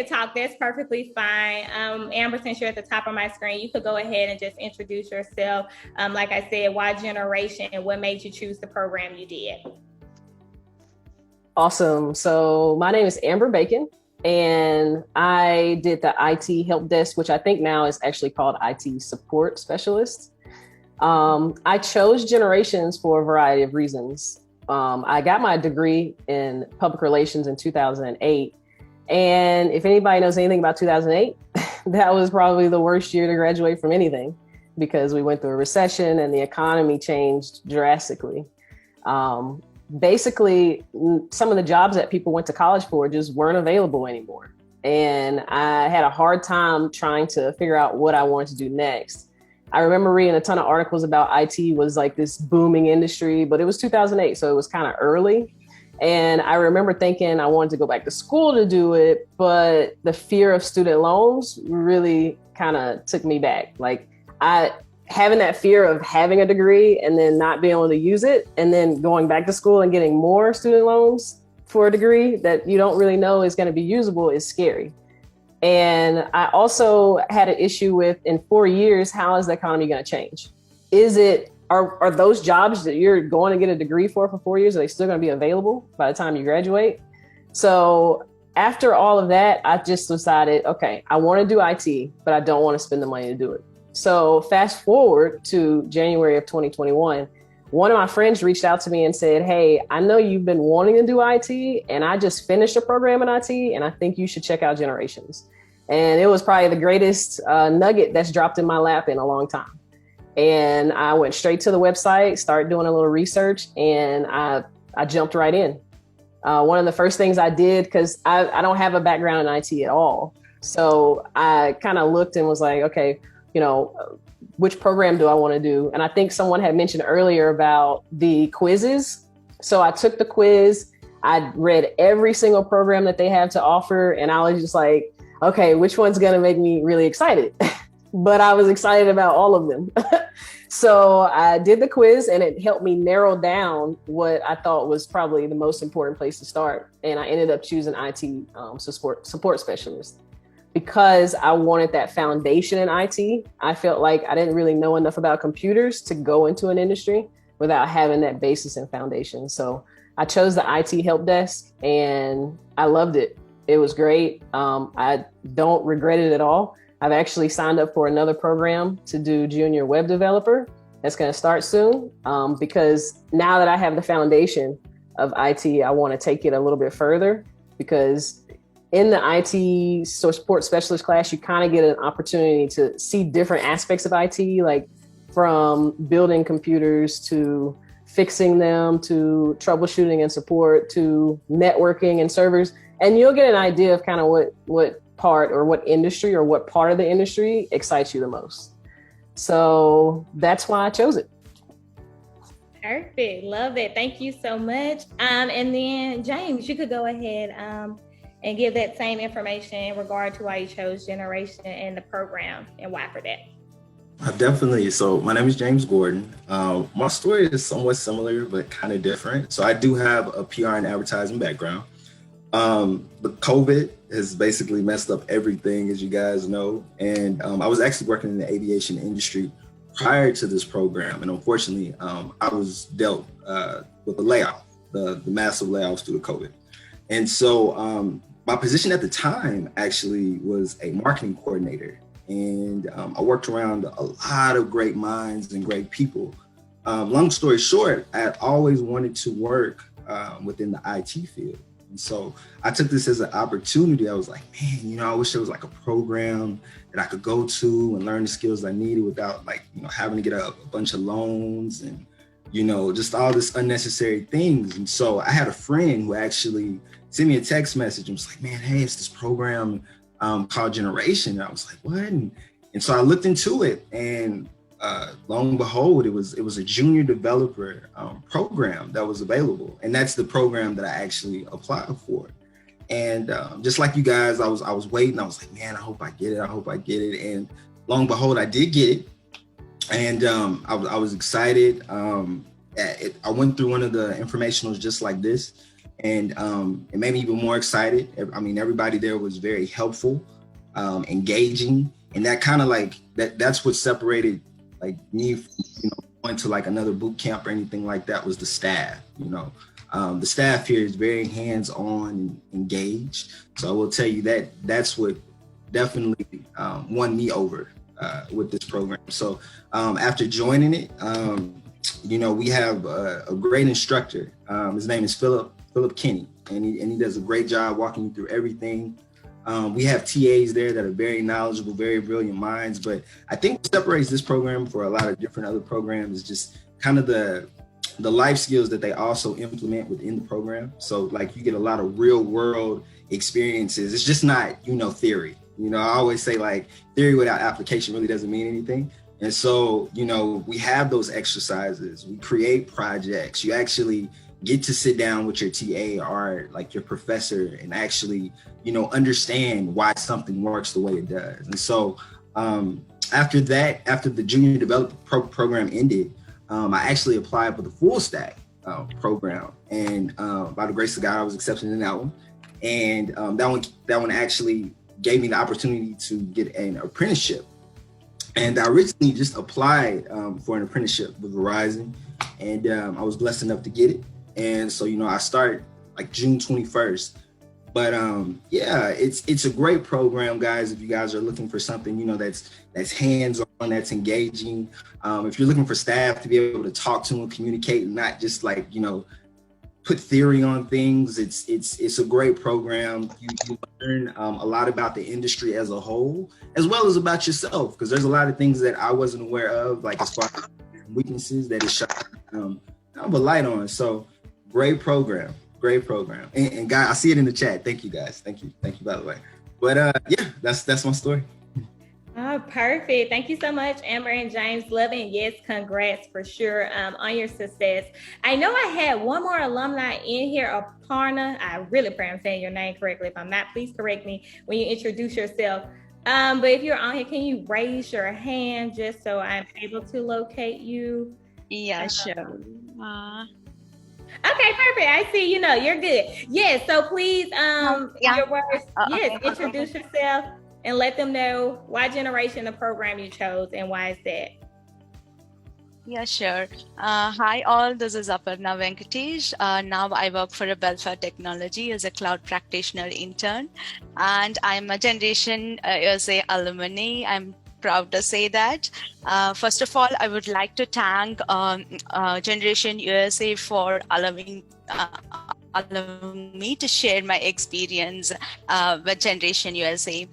Talk, that's perfectly fine. Amber, since you're at the top of my screen, you could go ahead and just introduce yourself. Like I said, why generation and what made you choose the program you did? Awesome. So my name is Amber Bacon, and I did the IT help desk, which I think now is actually called IT support specialist. I chose generations for a variety of reasons. I got my degree in public relations in 2008. And if anybody knows anything about 2008, that was probably the worst year to graduate from anything because we went through a recession and the economy changed drastically. Basically, some of the jobs that people went to college for just weren't available anymore. And I had a hard time trying to figure out what I wanted to do next. I remember reading a ton of articles about IT was like this booming industry, but it was 2008, so it was kind of early. And I remember thinking I wanted to go back to school to do it, but the fear of student loans really kind of took me back. Like having that fear of having a degree and then not being able to use it, and then going back to school and getting more student loans for a degree that you don't really know is going to be usable is scary. And I also had an issue with, in 4 years, how is the economy going to change? Are those jobs that you're going to get a degree for 4 years, are they still going to be available by the time you graduate? So after all of that, I just decided, okay, I want to do IT, but I don't want to spend the money to do it. So fast forward to January of 2021, one of my friends reached out to me and said, hey, I know you've been wanting to do IT, and I just finished a program in IT, and I think you should check out Generations. And it was probably the greatest nugget that's dropped in my lap in a long time. And I went straight to the website, started doing a little research, and I jumped right in. One of the first things I did, because I don't have a background in IT at all. So I kind of looked and was like, okay, which program do I want to do? And I think someone had mentioned earlier about the quizzes. So I took the quiz, I read every single program that they have to offer. And I was just like, okay, which one's going to make me really excited? But I was excited about all of them. So I did the quiz, and it helped me narrow down what I thought was probably the most important place to start. And I ended up choosing IT support specialist because I wanted that foundation in IT. I felt like I didn't really know enough about computers to go into an industry without having that basis and foundation. So I chose the IT help desk, and I loved it. It was great. I don't regret it at all. I've actually signed up for another program to do junior web developer. That's going to start soon because now that I have the foundation of IT, I want to take it a little bit further, because in the IT support specialist class, you kind of get an opportunity to see different aspects of IT, like from building computers to fixing them to troubleshooting and support to networking and servers. And you'll get an idea of kind of what part or what industry or what part of the industry excites you the most. So that's why I chose it. Perfect. Love it. Thank you so much. And then James, you could go ahead and give that same information in regard to why you chose Generation and the program and why for that. Definitely. So my name is James Gordon. My story is somewhat similar, but kind of different. So I do have a PR and advertising background. But COVID has basically messed up everything, as you guys know. And I was actually working in the aviation industry prior to this program. And unfortunately, I was dealt with a layoff, the massive layoffs due to COVID. And so my position at the time actually was a marketing coordinator. And I worked around a lot of great minds and great people. Long story short, I always wanted to work within the IT field. And so I took this as an opportunity. I was like, man, I wish there was like a program that I could go to and learn the skills I needed without having to get a bunch of loans and, just all this unnecessary things. And so I had a friend who actually sent me a text message and was like, man, hey, it's this program called Generation. And I was like, what? And so I looked into it, and lo and behold, it was a junior developer program that was available. And that's the program that I actually applied for. And just like you guys, I was waiting. I was like, man, I hope I get it. I hope I get it. And lo and behold, I did get it. And I was excited. I went through one of the informationals just like this. And it made me even more excited. I mean, everybody there was very helpful, engaging, and that kind of like that's what separated like me from, going to like another boot camp or anything like that, was the staff. The staff here is very hands-on and engaged. So I will tell you that's what definitely won me over with this program. So after joining it, we have a great instructor. His name is Philip Kinney, and he does a great job walking you through everything. We have TAs there that are very knowledgeable, very brilliant minds. But I think what separates this program for a lot of different other programs is just kind of the life skills that they also implement within the program. So like you get a lot of real world experiences. It's just not, theory. I always say like theory without application really doesn't mean anything. And so, we have those exercises, we create projects, you actually get to sit down with your TA or like your professor and actually, understand why something works the way it does. And so after the junior development program ended, I actually applied for the full stack program. And by the grace of God, I was accepted in that one. And that one actually gave me the opportunity to get an apprenticeship. And I originally just applied for an apprenticeship with Verizon, and I was blessed enough to get it. And so, I started like June 21st. But it's a great program, guys. If you guys are looking for something, that's hands-on, that's engaging. If you're looking for staff to be able to talk to and communicate, and not just like, put theory on things, it's a great program. You learn a lot about the industry as a whole, as well as about yourself, because there's a lot of things that I wasn't aware of, like as far as weaknesses that it shot kind of a light on. So great program. And guys, I see it in the chat. Thank you guys. Thank you by the way. But that's my story. Oh, perfect. Thank you so much, Amber and James. Loving, yes, congrats for sure on your success. I know I had one more alumni in here, Aparna. I really pray I'm saying your name correctly. If I'm not, please correct me when you introduce yourself. But if you're on here, can you raise your hand just so I'm able to locate you? Yeah, sure. Okay, perfect. I see. You're good. Yes. So please, your words. Yes, okay. Introduce yourself and let them know why generation the program you chose and why is that. Yeah, sure. Hi all, this is Aparna Venkatesh. Now I work for Belfa Technology as a cloud practitioner intern, and I'm a Generation USA alumni. I'm proud to say that. First of all, I would like to thank Generation USA for allowing me to share my experience with Generation USA.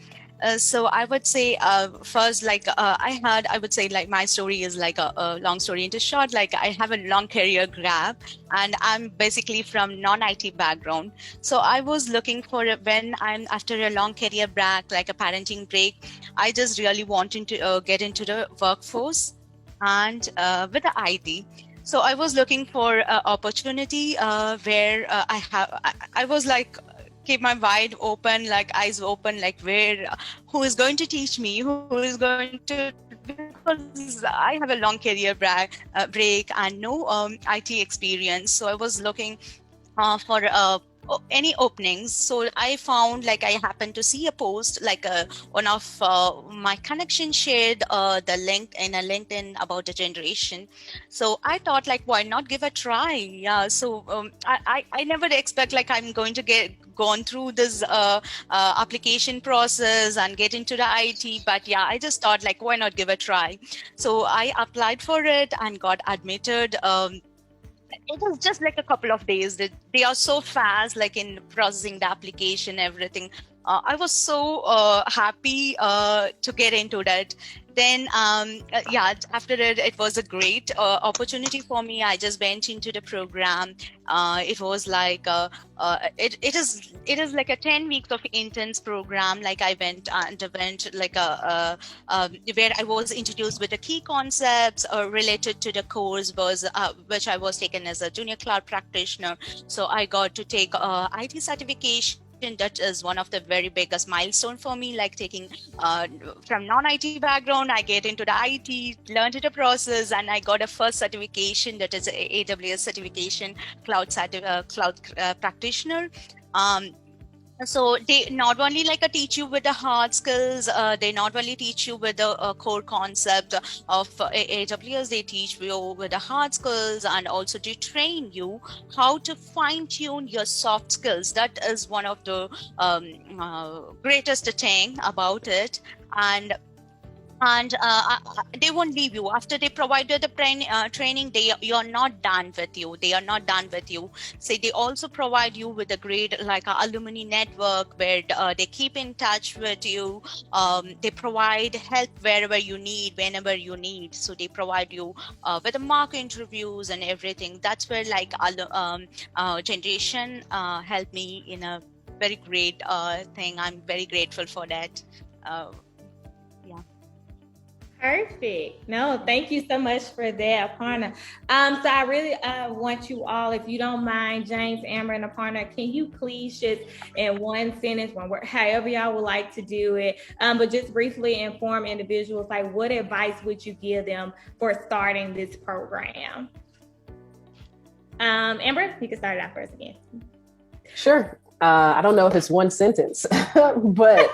So I would say first, I would say my story is like a long story into short. Like I have a long career gap, and I'm basically from non-IT background. So I was looking for when I'm after a long career break, like a parenting break, I just really wanted to get into the workforce and with the IT. So I was looking for an opportunity where I was like, keep my wide open, like eyes open, like who is going to teach me, who is going to, because I have a long career break and no IT experience. So I was looking for any openings. So I found, like, I happened to see a post, like one of my connection shared the link in a LinkedIn about a generation. So I thought, like, why not give a try? Yeah. So I never expect like I'm going to gone through this application process and get into the IT, but yeah, I just thought, like, why not give a try? So I applied for it and got admitted. It was just like a couple of days. They are so fast, like in processing the application, everything. I was so happy to get into that. Then, after it was a great opportunity for me. I just went into the program. It was like it is like a 10 weeks of intense program. Like I underwent like where I was introduced with the key concepts related to the course which I was taken as a junior cloud practitioner. So I got to take IT certification that is one of the very biggest milestone for me, like taking from non-IT background, I get into the IT, learned the process, and I got a first certification, that is a AWS certification, cloud practitioner. So they not only teach you with the hard skills, they not only teach you with the core concept of AWS, they teach you with the hard skills, and also to train you how to fine tune your soft skills. That is one of the greatest thing about it. And they won't leave you after they provide you the training. You're not done with you. They are not done with you. So they also provide you with a great alumni network where they keep in touch with you. They provide help wherever you need, whenever you need. So they provide you with the mock interviews and everything. That's where generation helped me in a very great thing. I'm very grateful for that. Perfect. No, thank you so much for that, Aparna. So I really want you all, if you don't mind, James, Amber, and Aparna, can you please just in one sentence, one word, however y'all would like to do it, but just briefly inform individuals, like what advice would you give them for starting this program? Amber, you can start it out first again. Sure. I don't know if it's one sentence, but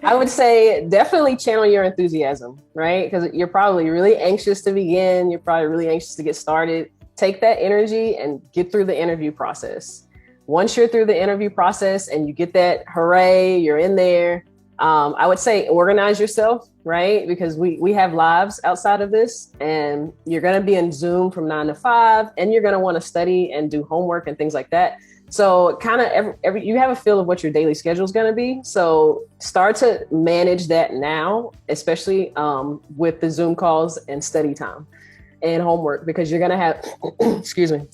I would say definitely channel your enthusiasm, right? Because you're probably really anxious to begin. You're probably really anxious to get started. Take that energy and get through the interview process. Once you're through the interview process and you get that hooray, you're in there. I would say organize yourself, right? Because we have lives outside of this, and you're going to be in Zoom from 9 to 5, and you're going to want to study and do homework and things like that. So kind of every you have a feel of what your daily schedule is going to be. So start to manage that now, especially with the Zoom calls and study time and homework, because you're going to have,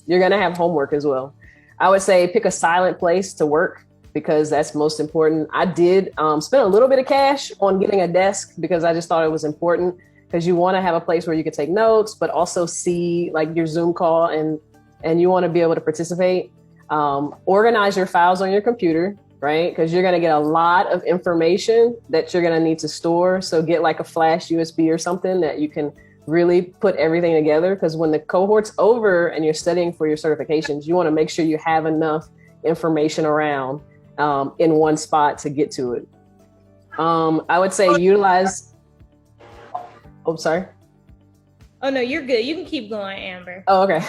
you're going to have homework as well. I would say pick a silent place to work, because that's most important. I did spend a little bit of cash on getting a desk because I just thought it was important, because you want to have a place where you can take notes, but also see like your Zoom call and you want to be able to participate. Organize your files on your computer, right? Because you're going to get a lot of information that you're going to need to store. So get like a flash USB or something that you can really put everything together. Because when the cohort's over and you're studying for your certifications, you want to make sure you have enough information around in one spot to get to it. I would say utilize. Oh, sorry. Oh, no, you're good. You can keep going, Amber. Oh, okay.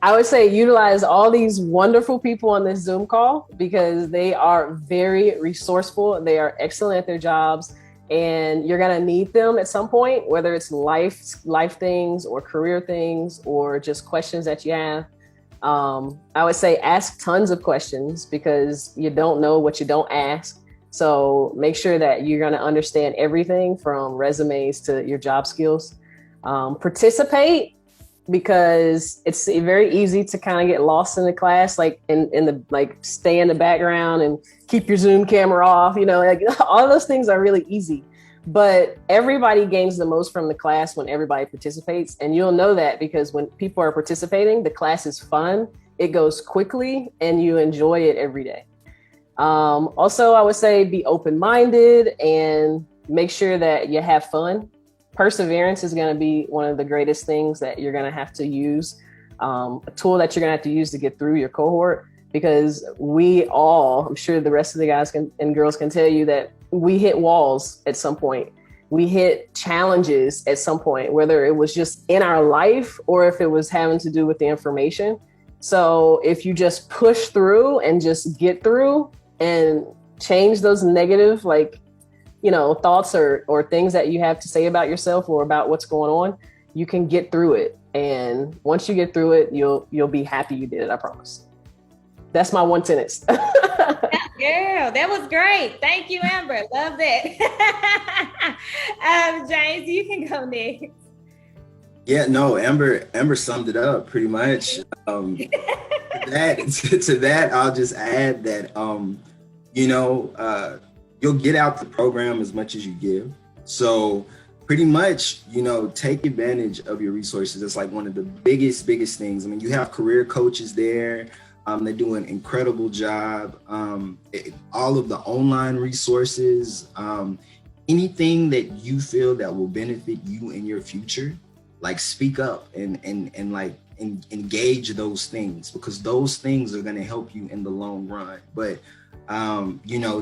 I would say utilize all these wonderful people on this Zoom call, because they are very resourceful. They are excellent at their jobs, and you're going to need them at some point, whether it's life things or career things or just questions that you have. I would say ask tons of questions, because you don't know what you don't ask. So make sure that you're going to understand everything from resumes to your job skills. Participate, because it's very easy to kind of get lost in the class, like in the stay in the background and keep your Zoom camera off, like all those things are really easy. But everybody gains the most from the class when everybody participates. And you'll know that because when people are participating, the class is fun, it goes quickly, and you enjoy it every day. Also, I would say be open-minded and make sure that you have fun. Perseverance is going to be one of the greatest things that you're going to have to use, a tool that you're going to have to use to get through your cohort, because we all, I'm sure the rest of the guys and girls can tell you that we hit walls at some point. We hit challenges at some point, whether it was just in our life or if it was having to do with the information. So if you just push through and just get through and change those negative, thoughts or things that you have to say about yourself or about what's going on, you can get through it. And once you get through it, you'll be happy you did it. I promise. That's my one sentence. Girl, that was great. Thank you, Amber. Love that. James, you can go next. Yeah, no, Amber summed it up pretty much. To that, I'll just add that, you'll get out the program as much as you give. So pretty much, take advantage of your resources. It's like one of the biggest things. I mean, you have career coaches there. They do an incredible job. All of the online resources, anything that you feel that will benefit you in your future, like speak up and like engage those things, because those things are going to help you in the long run. But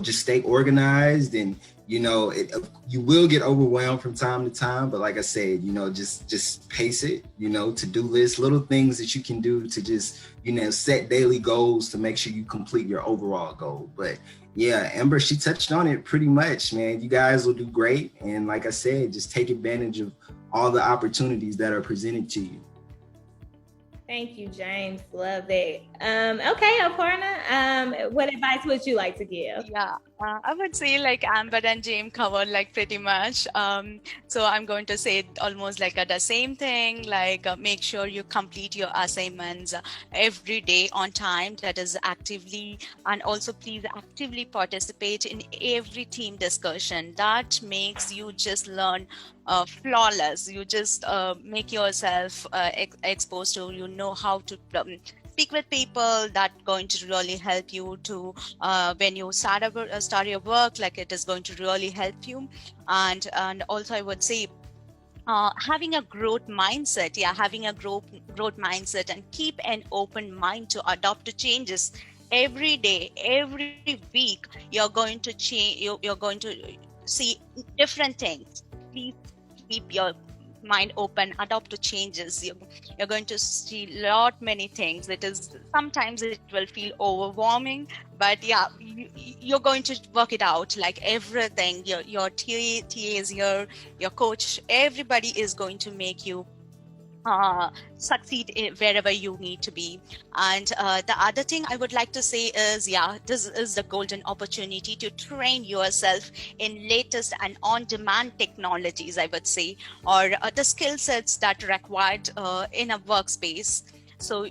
just stay organized, and you will get overwhelmed from time to time, but like I said, just pace it. To-do lists, little things that you can do to just set daily goals to make sure you complete your overall goal. But yeah, Amber, she touched on it pretty much, man. You guys will do great, and like I said, just take advantage of all the opportunities that are presented to you. Thank you, James. Love it. Okay, Aparna, what advice would you like to give? Yeah, I would say like Amber and James covered like pretty much. So I'm going to say almost like the same thing, like make sure you complete your assignments every day on time, that is actively, and also please actively participate in every team discussion. That makes you just learn flawless. You just make yourself exposed to, how to speak with people. That going to really help you to when you start your work, like it is going to really help you. And also I would say having a growth mindset, having a growth mindset, and keep an open mind to adopt to changes every day, every week. You're going to change, you're going to see different things. Please keep your mind open, adopt to changes. You're going to see many things. Sometimes it will feel overwhelming, but you're going to work it out. Like everything, your TAs, your coach, everybody is going to make you succeed wherever you need to be. And the other thing I would like to say is, this is the golden opportunity to train yourself in latest and on-demand technologies, I would say, or the skill sets that are required in a workspace. So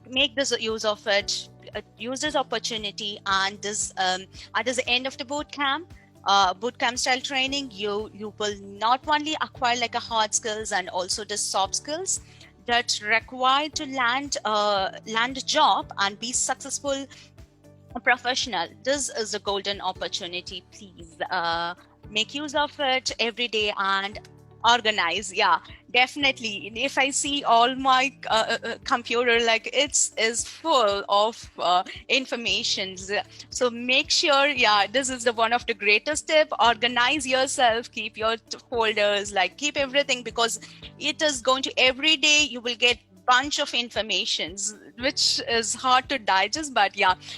make this use of it, use this opportunity, and this at the end of the boot camp style training, you will not only acquire like a hard skills and also the soft skills that required to land a job and be successful professional. This is a golden opportunity. Please make use of it every day and organize. Definitely. If I see all my computer, like it's is full of information, so make sure, this is the one of the greatest tip. Organize yourself, keep your folders, like keep everything, because it is going to, every day you will get bunch of informations which is hard to digest. But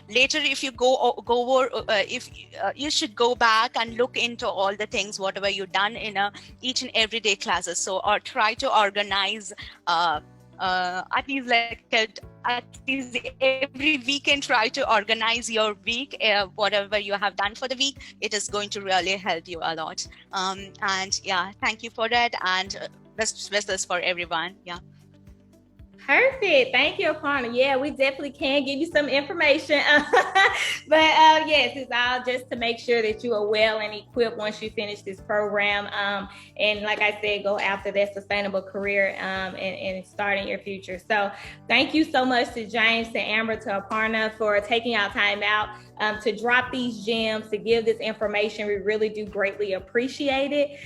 later if you go over, if you should go back and look into all the things whatever you done in each and every day classes. So or try to organize at least at least every weekend, try to organize your week, whatever you have done for the week. It is going to really help you a lot. And thank you for that, and best wishes for everyone. Perfect. Thank you, Aparna. Yeah, we definitely can give you some information. But yes, it's all just to make sure that you are well and equipped once you finish this program. And like I said, go after that sustainable career and start in your future. So thank you so much to James, to Amber, to Aparna for taking our time out to drop these gems, to give this information. We really do greatly appreciate it.